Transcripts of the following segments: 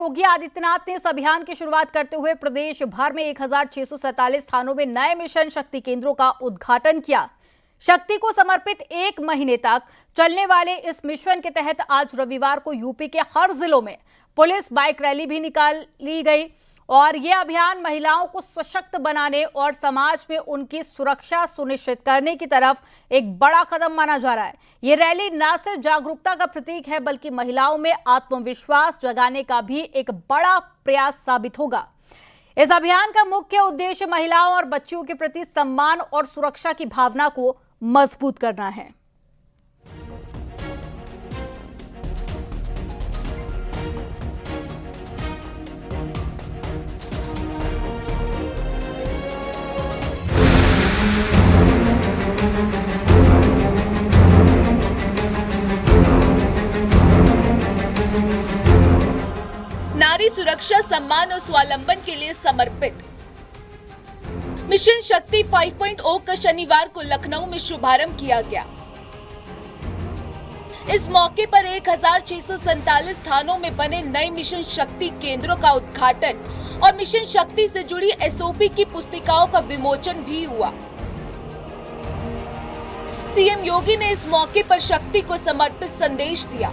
योगी आदित्यनाथ ने इस अभियान की शुरुआत करते हुए प्रदेश भर में 1647 थानों में नए मिशन शक्ति केंद्रों का उद्घाटन किया। शक्ति को समर्पित 1 महीने तक चलने वाले इस मिशन के तहत आज रविवार को यूपी के हर जिलों में पुलिस बाइक रैली भी निकाली गई और यह अभियान महिलाओं को सशक्त बनाने और समाज में उनकी सुरक्षा सुनिश्चित करने की तरफ एक बड़ा कदम माना जा रहा है। ये रैली न सिर्फ जागरूकता का प्रतीक है बल्कि महिलाओं में आत्मविश्वास जगाने का भी एक बड़ा प्रयास साबित होगा। इस अभियान का मुख्य उद्देश्य महिलाओं और बच्चियों के प्रति सम्मान और सुरक्षा की भावना को मजबूत करना है। नारी सुरक्षा, सम्मान और स्वावलंबन के लिए समर्पित मिशन शक्ति 5.0 का शनिवार को लखनऊ में शुभारंभ किया गया। इस मौके पर 1647 थानों में बने नए मिशन शक्ति केंद्रों का उद्घाटन और मिशन शक्ति से जुड़ी एसओपी की पुस्तिकाओं का विमोचन भी हुआ। सीएम योगी ने इस मौके पर शक्ति को समर्पित संदेश दिया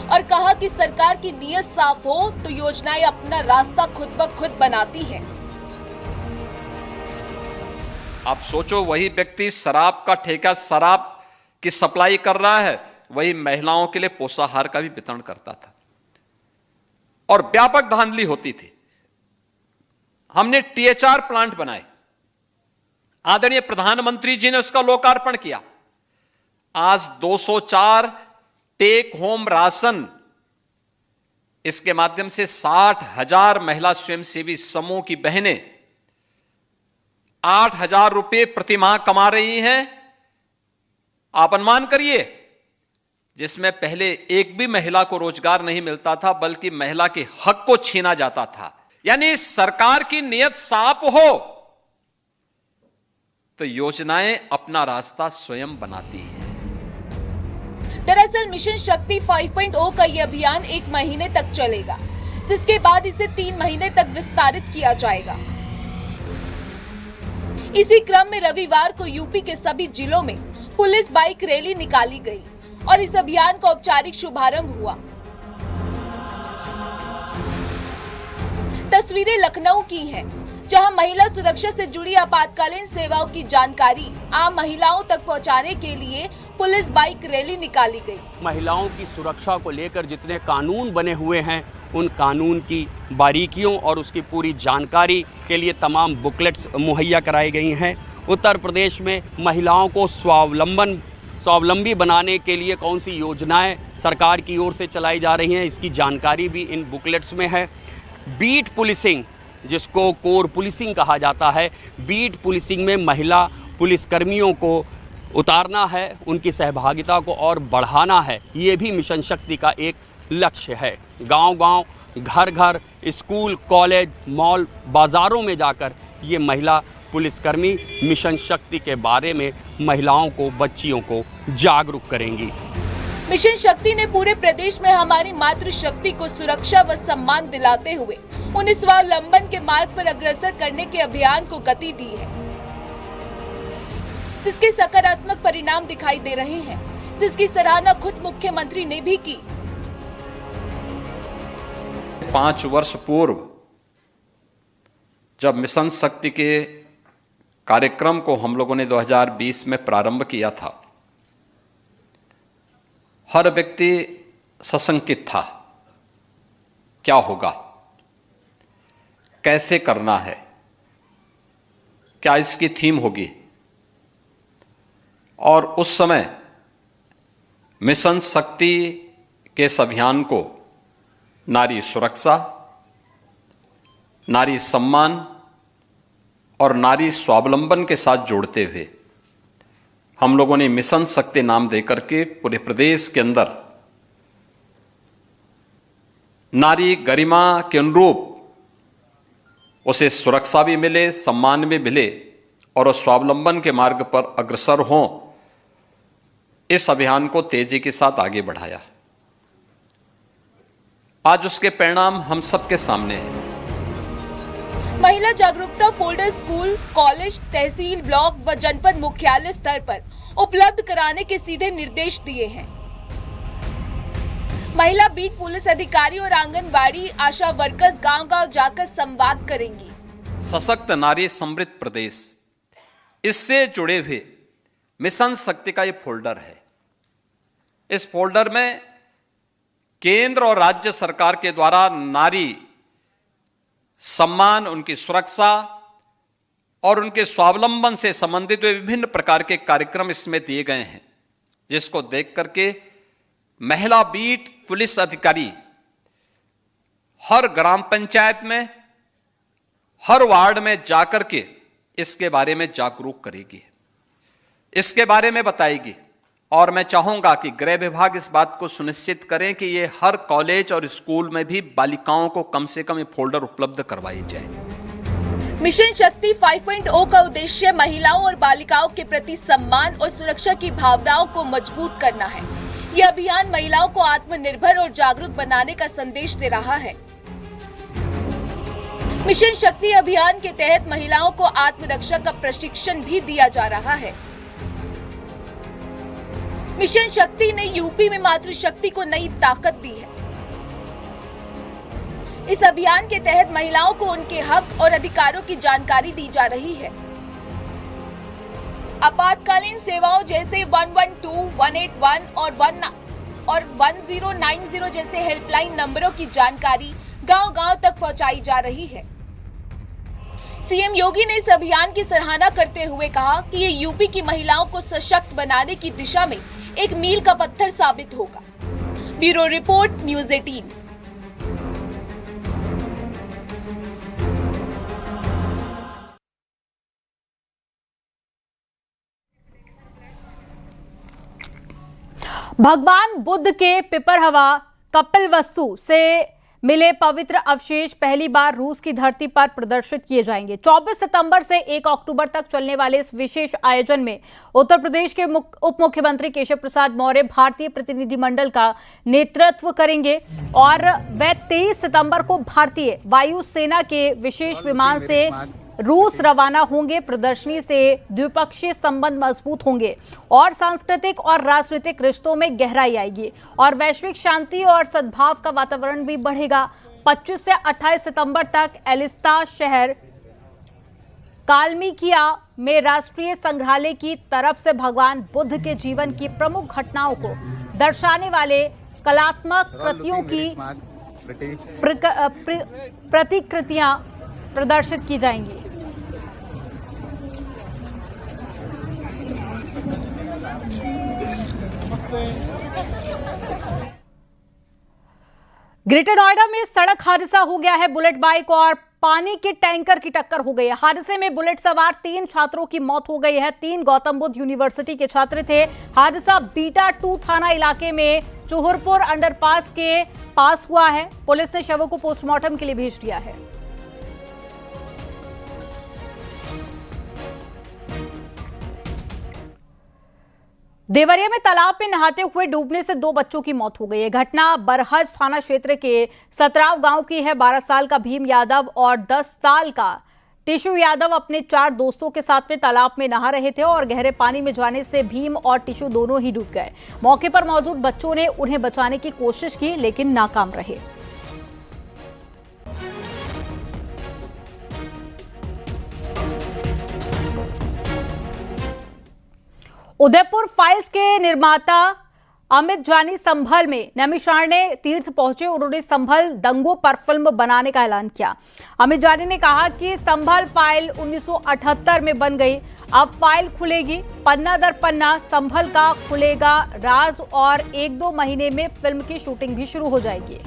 और कहा कि सरकार की नीयत साफ हो तो योजनाएं अपना रास्ता खुद ब खुद बनाती हैं। आप सोचो, वही व्यक्ति शराब का ठेका, शराब की सप्लाई कर रहा है, वही महिलाओं के लिए पोषाहार का भी वितरण करता था और व्यापक धांधली होती थी। हमने टीएचआर प्लांट बनाए, आदरणीय प्रधानमंत्री जी ने उसका लोकार्पण किया। आज 204 टेक होम राशन, इसके माध्यम से 60,000 महिला स्वयंसेवी समूह की बहनें 8,000 रुपए प्रतिमाह कमा रही हैं। आप अनुमान करिए, जिसमें पहले एक भी महिला को रोजगार नहीं मिलता था बल्कि महिला के हक को छीना जाता था। यानी सरकार की नीयत साफ हो तो योजनाएं अपना रास्ता स्वयं बनाती हैं। दरअसल मिशन शक्ति 5.0 का ये अभियान 1 महीने तक चलेगा, जिसके बाद इसे 3 महीने तक विस्तारित किया जाएगा। इसी क्रम में रविवार को यूपी के सभी जिलों में पुलिस बाइक रैली निकाली गई और इस अभियान का औपचारिक शुभारंभ हुआ। तस्वीरें लखनऊ की हैं, जहां महिला सुरक्षा से जुड़ी आपातकालीन सेवाओं की जानकारी आम महिलाओं तक पहुंचाने के लिए पुलिस बाइक रैली निकाली गई। महिलाओं की सुरक्षा को लेकर जितने कानून बने हुए हैं, उन कानून की बारीकियों और उसकी पूरी जानकारी के लिए तमाम बुकलेट्स मुहैया कराई गई हैं। उत्तर प्रदेश में महिलाओं को स्वावलंबी बनाने के लिए कौन सी योजनाएं सरकार की ओर से चलाई जा रही हैं, इसकी जानकारी भी इन बुकलेट्स में है। बीट पुलिसिंग, जिसको कोर पुलिसिंग कहा जाता है, बीट पुलिसिंग में महिला पुलिसकर्मियों को उतारना है, उनकी सहभागिता को और बढ़ाना है। ये भी मिशन शक्ति का एक लक्ष्य है। गांव-गांव, घर-घर, स्कूल, कॉलेज, मॉल, बाज़ारों में जाकर ये महिला पुलिसकर्मी मिशन शक्ति के बारे में महिलाओं को, बच्चियों को जागरूक करेंगी। मिशन शक्ति ने पूरे प्रदेश में हमारी मातृशक्ति को सुरक्षा व सम्मान दिलाते हुए उन्हें स्वावलंबन के मार्ग पर अग्रसर करने के अभियान को गति दी है, जिसके सकारात्मक परिणाम दिखाई दे रहे हैं, जिसकी सराहना खुद मुख्यमंत्री ने भी की। 5 वर्ष पूर्व जब मिशन शक्ति के कार्यक्रम को हम लोगों ने 2020 में प्रारंभ किया था, हर व्यक्ति सशंकित था। क्या होगा, कैसे करना है, क्या इसकी थीम होगी। और उस समय मिशन शक्ति के इस अभियान को नारी सुरक्षा, नारी सम्मान और नारी स्वावलंबन के साथ जोड़ते हुए हम लोगों ने मिशन शक्ति नाम देकर के पूरे प्रदेश के अंदर नारी गरिमा के अनुरूप उसे सुरक्षा भी मिले, सम्मान भी मिले और स्वावलंबन के मार्ग पर अग्रसर हों, इस अभियान को तेजी के साथ आगे बढ़ाया। आज उसके परिणाम हम सबके सामने हैं। महिला जागरूकता फोल्डर स्कूल, कॉलेज, तहसील, ब्लॉक व जनपद मुख्यालय स्तर पर उपलब्ध कराने के सीधे निर्देश दिए हैं। महिला बीट पुलिस अधिकारी और आंगनबाड़ी आशा वर्कर्स गांव-गांव जाकर संवाद करेंगी। सशक्त नारी समृद्ध प्रदेश, इससे जुड़े हुए मिशन शक्ति का ये फोल्डर है। इस फोल्डर में केंद्र और राज्य सरकार के द्वारा नारी सम्मान, उनकी सुरक्षा और उनके स्वावलंबन से संबंधित विभिन्न प्रकार के कार्यक्रम इसमें दिए गए हैं, जिसको देख करके महिला बीट पुलिस अधिकारी हर ग्राम पंचायत में, हर वार्ड में जाकर के इसके बारे में जागरूक करेगी, इसके बारे में बताएगी। और मैं चाहूंगा कि गृह विभाग इस बात को सुनिश्चित करें कि ये हर कॉलेज और स्कूल में भी बालिकाओं को कम से कम ये फोल्डर उपलब्ध करवाई जाए। मिशन शक्ति 5.0 का उद्देश्य महिलाओं और बालिकाओं के प्रति सम्मान और सुरक्षा की भावनाओं को मजबूत करना है। यह अभियान महिलाओं को आत्मनिर्भर और जागरूक बनाने का संदेश दे रहा है। मिशन शक्ति अभियान के तहत महिलाओं को आत्मरक्षा का प्रशिक्षण भी दिया जा रहा है। मिशन शक्ति ने यूपी में मातृशक्ति को नई ताकत दी है। इस अभियान के तहत महिलाओं को उनके हक और अधिकारों की जानकारी दी जा रही है। आपातकालीन सेवाओं जैसे 112, 181 और 1090 जैसे हेल्पलाइन नंबरों की जानकारी गांव-गांव तक पहुंचाई जा रही है। सीएम योगी ने इस अभियान की सराहना करते हुए कहा कि ये यूपी की महिलाओं को सशक्त बनाने की दिशा में एक मील का पत्थर साबित होगा। Bureau report, news 18। भगवान बुद्ध के पिपरहवा कपिलवस्तु से मिले पवित्र अवशेष पहली बार रूस की धरती पर प्रदर्शित किए जाएंगे। 24 सितंबर से 1 अक्टूबर तक चलने वाले इस विशेष आयोजन में उत्तर प्रदेश के उप मुख्यमंत्री केशव प्रसाद मौर्य भारतीय प्रतिनिधिमंडल का नेतृत्व करेंगे और वह 23 सितंबर को भारतीय वायुसेना के विशेष विमान से रूस रवाना होंगे। प्रदर्शनी से द्विपक्षीय संबंध मजबूत होंगे और सांस्कृतिक और राजनीतिक रिश्तों में गहराई आएगी और वैश्विक शांति और सद्भाव का वातावरण भी बढ़ेगा। 25 से 28 सितंबर तक एलिस्ता शहर कालमिकिया में राष्ट्रीय संग्रहालय की तरफ से भगवान बुद्ध के जीवन की प्रमुख घटनाओं को दर्शाने वाले कलात्मक कृतियों की प्रतिकृतियां प्रदर्शित की जाएंगी। ग्रेटर नोएडा में सड़क हादसा हो गया है। बुलेट बाइक और पानी के टैंकर की टक्कर हो गई है। हादसे में बुलेट सवार 3 छात्रों की मौत हो गई है। 3 गौतम बुद्ध यूनिवर्सिटी के छात्र थे। हादसा बीटा 2 थाना इलाके में चोहरपुर अंडरपास के पास हुआ है। पुलिस ने शवों को पोस्टमार्टम के लिए भेज दिया है। देवरिया में तालाब में नहाते हुए डूबने से 2 बच्चों की मौत हो गई है। घटना बरहज थाना क्षेत्र के सतराव गांव की है। 12 साल का भीम यादव और 10 साल का टिशु यादव अपने 4 दोस्तों के साथ में तालाब में नहा रहे थे और गहरे पानी में जाने से भीम और टिशु दोनों ही डूब गए। मौके पर मौजूद बच्चों ने उन्हें बचाने की कोशिश की लेकिन नाकाम रहे। उदयपुर फाइल्स के निर्माता अमित जानी संभल में नैमिषारण्य तीर्थ पहुंचे। उन्होंने संभल दंगों पर फिल्म बनाने का ऐलान किया। अमित जानी ने कहा कि संभल फाइल 1978 में बन गई, अब फाइल खुलेगी पन्ना दर पन्ना। संभल का खुलेगा राज और 1-2 महीने में फिल्म की शूटिंग भी शुरू हो जाएगी।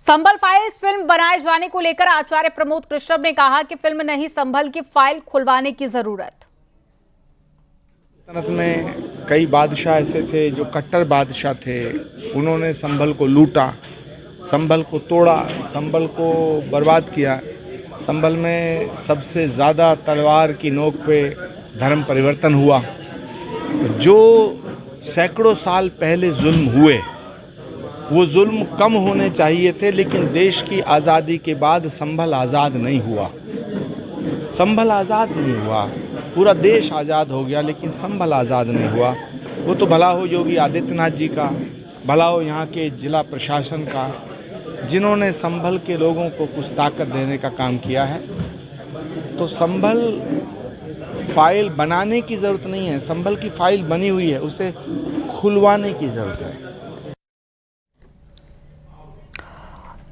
संभल फाइल्स फिल्म बनाए जाने को लेकर आचार्य प्रमोद कृष्ण ने कहा कि फिल्म नहीं, संभल की फाइल खुलवाने की जरूरत। सल्तनत में कई बादशाह ऐसे थे जो कट्टर बादशाह थे। उन्होंने संभल को लूटा, संभल को तोड़ा, संभल को बर्बाद किया। संभल में सबसे ज़्यादा तलवार की नोक पे धर्म परिवर्तन हुआ। जो सैकड़ों साल पहले जुल्म हुए वो जुल्म कम होने चाहिए थे, लेकिन देश की आज़ादी के बाद संभल आज़ाद नहीं हुआ। संभल आज़ाद नहीं हुआ, पूरा देश आज़ाद हो गया लेकिन संभल आज़ाद नहीं हुआ। वो तो भला हो योगी आदित्यनाथ जी का, भला हो यहाँ के जिला प्रशासन का, जिन्होंने संभल के लोगों को कुछ ताकत देने का काम किया है। तो संभल फाइल बनाने की ज़रूरत नहीं है, संभल की फाइल बनी हुई है, उसे खुलवाने की ज़रूरत है।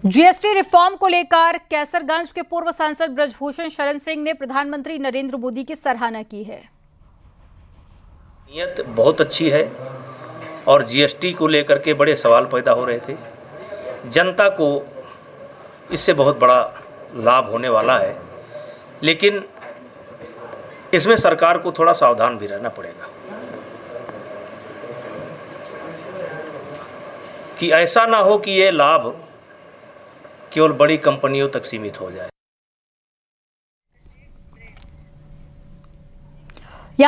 जीएसटी रिफॉर्म को लेकर कैसरगंज के पूर्व सांसद ब्रजभूषण शरण सिंह ने प्रधानमंत्री नरेंद्र मोदी की सराहना की है। नीयत बहुत अच्छी है और जीएसटी को लेकर के बड़े सवाल पैदा हो रहे थे। जनता को इससे बहुत बड़ा लाभ होने वाला है, लेकिन इसमें सरकार को थोड़ा सावधान भी रहना पड़ेगा कि ऐसा ना हो कि ये लाभ केवल बड़ी कंपनियों तक सीमित हो जाए।